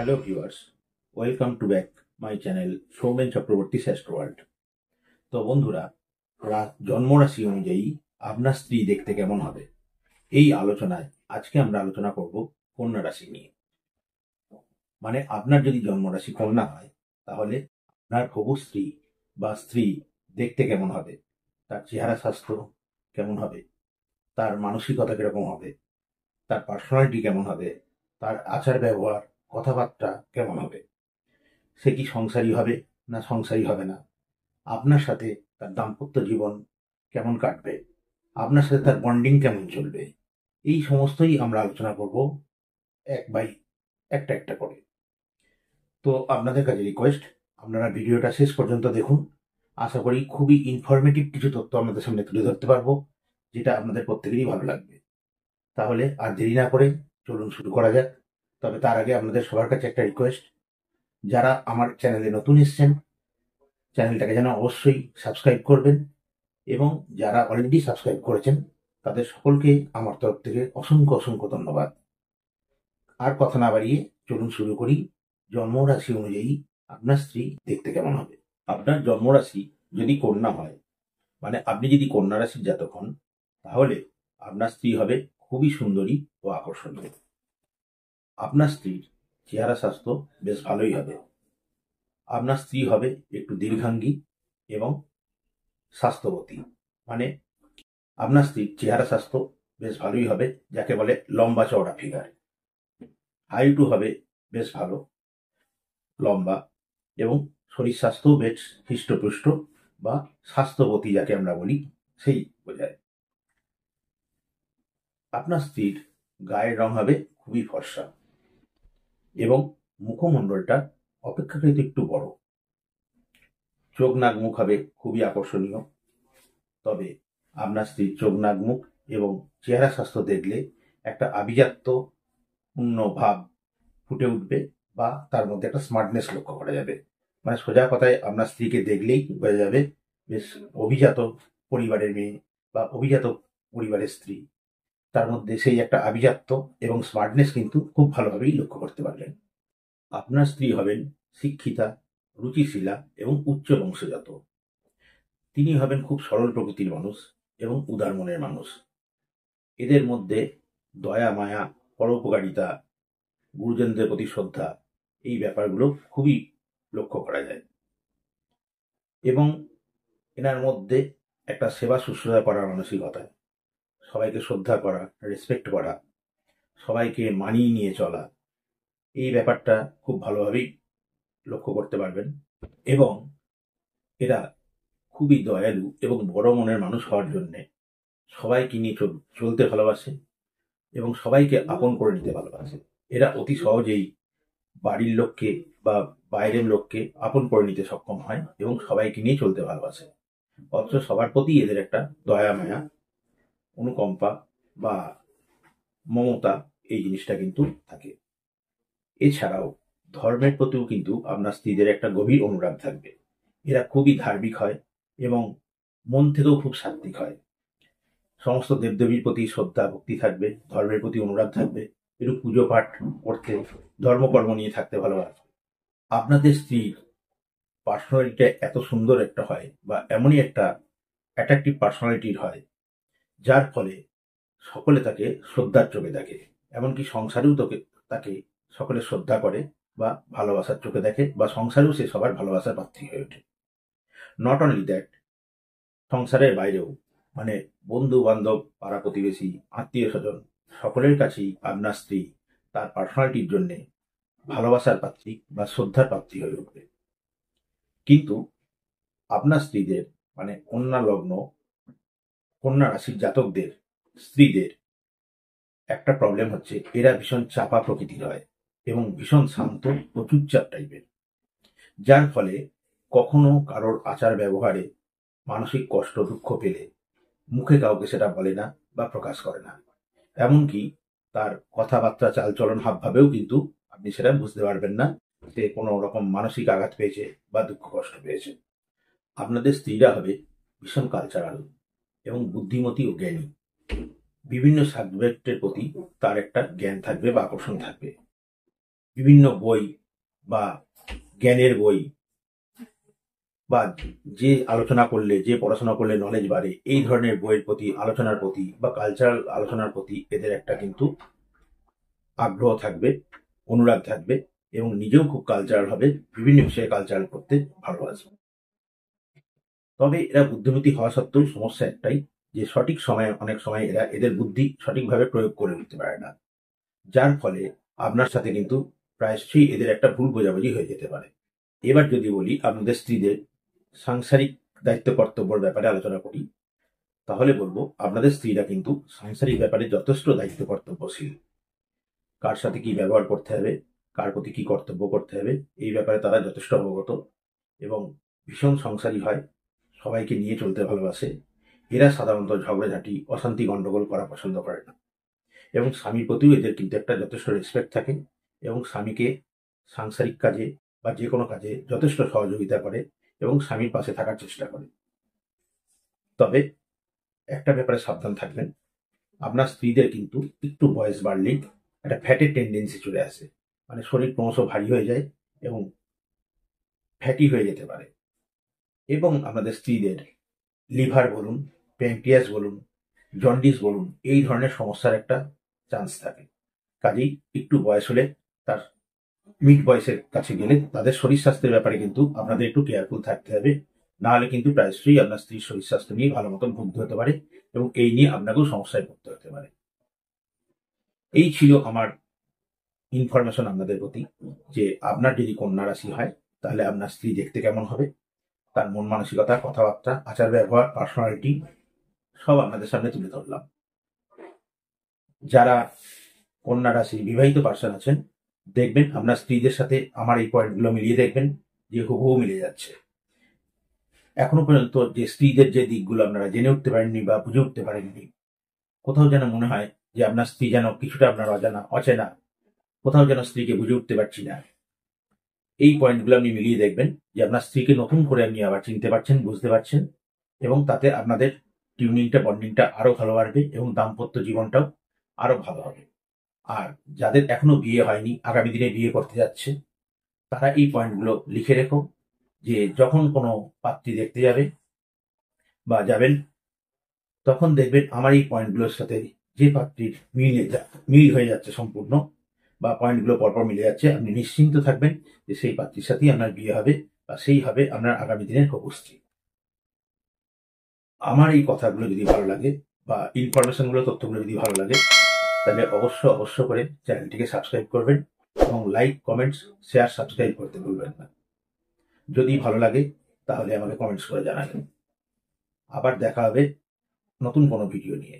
Hello viewers, welcome to back my channel Soumen Chakraborty শ্রেষ্ঠ world. তো বন্ধুরা, জন্মরাশি অনুযায়ী আপনার স্ত্রী দেখতে কেমন হবে, এই আলোচনায় আজকে আমরা আলোচনা করব কন্যা রাশি নিয়ে। মানে আপনার যদি জন্মরাশি কন্যা হয়, তাহলে আপনার হবু স্ত্রী বা স্ত্রী দেখতে কেমন হবে, তার চেহারা স্বাস্থ্য কেমন হবে, তার মানসিকতা কিরকম হবে, তার পার্সোনালিটি কেমন হবে, তার আচার ব্যবহার কথাবার্তা কেমন হবে, সে কি সংসারী হবে না সংসারী হবে না, আপনার সাথে তার দাম্পত্য জীবন কেমন কাটবে, আপনার সাথে তার বন্ডিং কেমন চলবে, এই সমস্তই আমরা আলোচনা করব এক বাই একটা একটা করে। তো আপনাদের কাছে রিকোয়েস্ট, আপনারা ভিডিওটা শেষ পর্যন্ত দেখুন। আশা করি খুবই ইনফরমেটিভ কিছু তথ্য আপনাদের সামনে তুলে ধরতে পারবো, যেটা আপনাদের প্রত্যেকেরই ভালো লাগবে। তাহলে আর দেরি না করে চলুন শুরু করা যাক। তবে তার আগে আপনাদের সবার কাছে একটা রিকোয়েস্ট, যারা আমার চ্যানেলে নতুন এসছেন, চ্যানেলটাকে যেন অবশ্যই সাবস্ক্রাইব করবেন, এবং যারা অলরেডি সাবস্ক্রাইব করেছেন তাদের সকলকে আমার তরফ থেকে অসংখ্য অসংখ্য ধন্যবাদ। আর কথা না বাড়িয়ে চলুন শুরু করি। জন্মরাশি অনুযায়ী আপনার স্ত্রী দেখতে কেমন হবে। আপনার জন্মরাশি যদি কন্যা হয়, মানে আপনি যদি কন্যা রাশির জাতক হন, তাহলে আপনার স্ত্রী হবে খুবই সুন্দরী ও আকর্ষণীয়। আপনার স্ত্রীর চেহারা স্বাস্থ্য বেশ ভালোই হবে। আপনার স্ত্রী হবে একটু দীর্ঘাঙ্গী এবং স্বাস্থ্যবতী, মানে আপনার স্ত্রীর চেহারা স্বাস্থ্য বেশ ভালোই হবে, যাকে বলে লম্বা চওড়া ফিগার। হাইটও হবে বেশ ভালো, লম্বা, এবং শরীর স্বাস্থ্যও বেশ হৃষ্টপুষ্ট বা স্বাস্থ্যবতী যাকে আমরা বলি, সেই বোঝায়। আপনার স্ত্রীর গায়ের রং হবে খুবই ফর্সা, এবং মুখমণ্ডলটা অপেক্ষাকৃত একটু বড়। চোখ নাক মুখ হবে খুবই আকর্ষণীয়। তবে আপনার স্ত্রীর চোখ নাক মুখ এবং চেহারা স্বাস্থ্য দেখলে একটা আভিজাত্য পূর্ণ ভাব ফুটে উঠবে, বা তার মধ্যে একটা স্মার্টনেস লক্ষ্য করা যাবে। মানে সোজা কথায় আপনার স্ত্রীকে দেখলেই বোঝা যাবে বেশ অভিজাত পরিবারের মেয়ে বা অভিজাত পরিবারের স্ত্রী। তার মধ্যে সেই একটা আভিজাত্য এবং স্মার্টনেস কিন্তু খুব ভালোভাবেই লক্ষ্য করতে পারবেন। আপনার স্ত্রী হবেন শিক্ষিতা, রুচিশীলা এবং উচ্চ বংশজাত। তিনি হবেন খুব সরল প্রকৃতির মানুষ এবং উদার মনের মানুষ। এদের মধ্যে দয়া মায়া, পরোপকারিতা, গুরুজনদের প্রতি শ্রদ্ধা, এই ব্যাপারগুলো খুবই লক্ষ্য করা যায়। এবং এনার মধ্যে একটা সেবা শুশ্রূষা করার মানসিকতা, সবাইকে শ্রদ্ধা করা, রেসপেক্ট করা, সবাইকে মানিয়ে নিয়ে চলা, এই ব্যাপারটা খুব ভালোভাবেই লক্ষ্য করতে পারবেন। এবং এরা খুবই দয়ালু এবং বড় মনের মানুষ হওয়ার জন্যে সবাইকে নিয়ে চলতে ভালোবাসে এবং সবাইকে আপন করে নিতে ভালোবাসে। এরা অতি সহজেই বাড়ির লোককে বা বাইরের লোককে আপন করে নিতে সক্ষম হয় এবং সবাইকে নিয়ে চলতে ভালোবাসে। অথচ সবার প্রতি এদের একটা দয়া মায়া, অনুকম্পা বা মমতা, এই জিনিসটা কিন্তু থাকে। এছাড়াও ধর্মের প্রতিও কিন্তু আপনার স্ত্রীদের একটা গভীর অনুরাগ থাকবে। এরা খুবই ধার্মিক হয় এবং মন থেকেও খুব সাত্ত্বিক হয়। সমস্ত দেবদেবীর প্রতি শ্রদ্ধা ভক্তি থাকবে, ধর্মের প্রতি অনুরাগ থাকবে, একটু পুজো পাঠ করতে, ধর্মকর্ম নিয়ে থাকতে ভালোবাসে। আপনাদের স্ত্রীর পার্সোনালিটিটা এত সুন্দর একটা হয়, বা এমনই একটা অ্যাট্রাকটিভ পার্সোনালিটির হয়, যার ফলে সকলে তাকে শ্রদ্ধার চোখে দেখে। এমনকি সংসারেও তাকে সকলে শ্রদ্ধা করে বা ভালোবাসার চোখে দেখে, বা সংসারেও সে সবার ভালোবাসার পাত্রী হয়ে ওঠে। নট অনলি দ্যাট, সংসারের বাইরেও, মানে বন্ধু বান্ধব, পাড়া প্রতিবেশী, আত্মীয় স্বজন, সকলের কাছেই আপনার স্ত্রী তার পার্সোনালিটির জন্যে ভালোবাসার পাত্রী বা শ্রদ্ধার পাত্রী হয়ে উঠবে। কিন্তু আপনার স্ত্রীদের, মানে কন্যা লগ্ন, কন্যা রাশির জাতকদের স্ত্রীদের একটা প্রবলেম হচ্ছে, এরা ভীষণ চাপা প্রকৃতির হয় এবং ভীষণ শান্ত ও চুপচাপ টাইপের, যার ফলে কখনো কারোর আচার ব্যবহারে মানসিক কষ্ট দুঃখ পেলে মুখে কাউকে সেটা বলে না বা প্রকাশ করে না। এমনকি তার কথাবার্তা চালচলন হাবভাবেও কিন্তু আপনি সেটা বুঝতে পারবেন না সে কোনো রকম মানসিক আঘাত পেয়েছে বা দুঃখ কষ্ট পেয়েছে। আপনাদের স্ত্রীরা হবে ভীষণ কালচারাল এবং বুদ্ধিমতী ও জ্ঞানী। বিভিন্ন সাবজেক্টের প্রতি তার একটা জ্ঞান থাকবে বা আকর্ষণ থাকবে। বিভিন্ন বই বা জ্ঞানের বই বা যে আলোচনা করলে, যে পড়াশোনা করলে নলেজ বাড়ে, এই ধরনের বইয়ের প্রতি, আলোচনার প্রতি বা কালচারাল আলোচনার প্রতি এদের একটা কিন্তু আগ্রহ থাকবে, অনুরাগ থাকবে এবং নিজেও খুব কালচারাল হবে, বিভিন্ন বিষয়ে কালচারাল করতে ভালোবাসবে। তবে এরা বুদ্ধিমতী হওয়া সত্ত্বেও সমস্যা একটাই, যে সঠিক সময়ে অনেক সময় এরা এদের বুদ্ধি সঠিকভাবে প্রয়োগ করে উঠতে পারে না, যার ফলে আপনার সাথে কিন্তু প্রায়শই এদের একটা ভুল বোঝাবুঝি হয়ে যেতে পারে। এবার যদি বলি আপনাদের স্ত্রীদের সাংসারিক দায়িত্ব কর্তব্যের ব্যাপারে আলোচনা করি, তাহলে বলবো আপনাদের স্ত্রীরা কিন্তু সাংসারিক ব্যাপারে যথেষ্ট দায়িত্ব কর্তব্যশীল। কার সাথে কি ব্যবহার করতে হবে, কার প্রতি কি কর্তব্য করতে হবে, এই ব্যাপারে তারা যথেষ্ট অবগত এবং ভীষণ সংসারী হয়, সবাইকে নিয়ে চলতে ভালোবাসে। এরা সাধারণত ঝগড়াঝাঁটি, অশান্তি, গণ্ডগোল করা পছন্দ করে না এবং স্বামীর প্রতিও এদের কিন্তু একটা যথেষ্ট রেসপেক্ট থাকে এবং স্বামীকে সাংসারিক কাজে বা যে কোনো কাজে যথেষ্ট সহযোগিতা করে এবং স্বামীর পাশে থাকার চেষ্টা করে। তবে একটা ব্যাপারে সাবধান থাকবেন, আপনার স্ত্রীদের কিন্তু একটু বয়স বাড়লেই একটা ফ্যাটের টেন্ডেন্সি চলে আসে, মানে শরীর ক্রমশ ভারী হয়ে যায় এবং ফ্যাটি হয়ে যেতে পারে এবং আপনাদের স্ত্রীদের লিভার বলুন, প্যানক্রিয়াস বলুন, জন্ডিস বলুন, এই ধরনের সমস্যার একটা চান্স থাকে। কাজেই একটু বয়স হলে, তার মিড বয়সের কাছে গেলে তাদের শরীর স্বাস্থ্যের ব্যাপারে কিন্তু আপনাদের একটু কেয়ারফুল থাকতে হবে, না হলে কিন্তু প্রায়শই আপনার স্ত্রীর শরীর স্বাস্থ্য নিয়ে ভালো মতন ভুগতে হতে পারে এবং এই নিয়ে আপনাকেও সমস্যায় পড়তে হতে পারে। এই ছিল আমার ইনফরমেশন আপনাদের প্রতি, যে আপনার যদি কন্যা রাশি হয় তাহলে আপনার স্ত্রী দেখতে কেমন হবে, তার মন মানসিকতা, কথাবার্তা, আচার ব্যবহার, পার্সোনালিটি সব আপনাদের সামনে তুলে ধরলাম। যারা কন্যা রাশি বিবাহিত পার্সন আছেন, দেখবেন আপনার স্ত্রীদের সাথে আমার এই পয়েন্টগুলো মিলিয়ে দেখবেন যে হুবহু মিলে যাচ্ছে। এখনো পর্যন্ত যে স্ত্রীদের যে দিকগুলো আপনারা জেনে উঠতে পারেননি বা বুঝে উঠতে পারেননি, কোথাও যেন মনে হয় যে আপনার স্ত্রী যেন কিছুটা আপনার অচেনা, কোথাও যেন স্ত্রীকে বুঝে উঠতে পারছি না, এই পয়েন্টগুলো আপনি মিলিয়ে দেখবেন যে আপনার স্ত্রীকে নতুন করে আপনি আবার চিনতে পারছেন, বুঝতে পারছেন এবং তাতে আপনাদের টিউনিংটা, বন্ডিংটা আরো ভালো বাড়বে এবং দাম্পত্য জীবনটাও আরো ভালো হবে। আর যাদের এখনো বিয়ে হয়নি, আগামী দিনে বিয়ে করতে যাচ্ছে, তারা এই পয়েন্টগুলো লিখে রেখো, যে যখন কোনো পাত্রী দেখতে যাবে বা যাবেন, তখন দেখবেন আমার এই পয়েন্টগুলোর সাথে যে পাত্রীর মিল হয়ে যাচ্ছে সম্পূর্ণ, বা পয়েন্টগুলো পরপর মিলে যাচ্ছে, আপনি নিশ্চিন্ত থাকবেন যে সেই পাত্রীর সাথেই আপনার বিয়ে হবে বা সেই হবে আপনার আগামী দিনের হবু স্ত্রী। আমার এই কথাগুলো যদি ভালো লাগে বা ইনফরমেশনগুলো, তথ্যগুলো যদি ভালো লাগে, তাহলে অবশ্য করে চ্যানেলটিকে সাবস্ক্রাইব করবেন এবং লাইক, কমেন্টস, শেয়ার, সাবস্ক্রাইব করতে ভুলবেন না। যদি ভালো লাগে তাহলে আমাকে কমেন্টস করে জানাবেন। আবার দেখা হবে নতুন কোনো ভিডিও নিয়ে।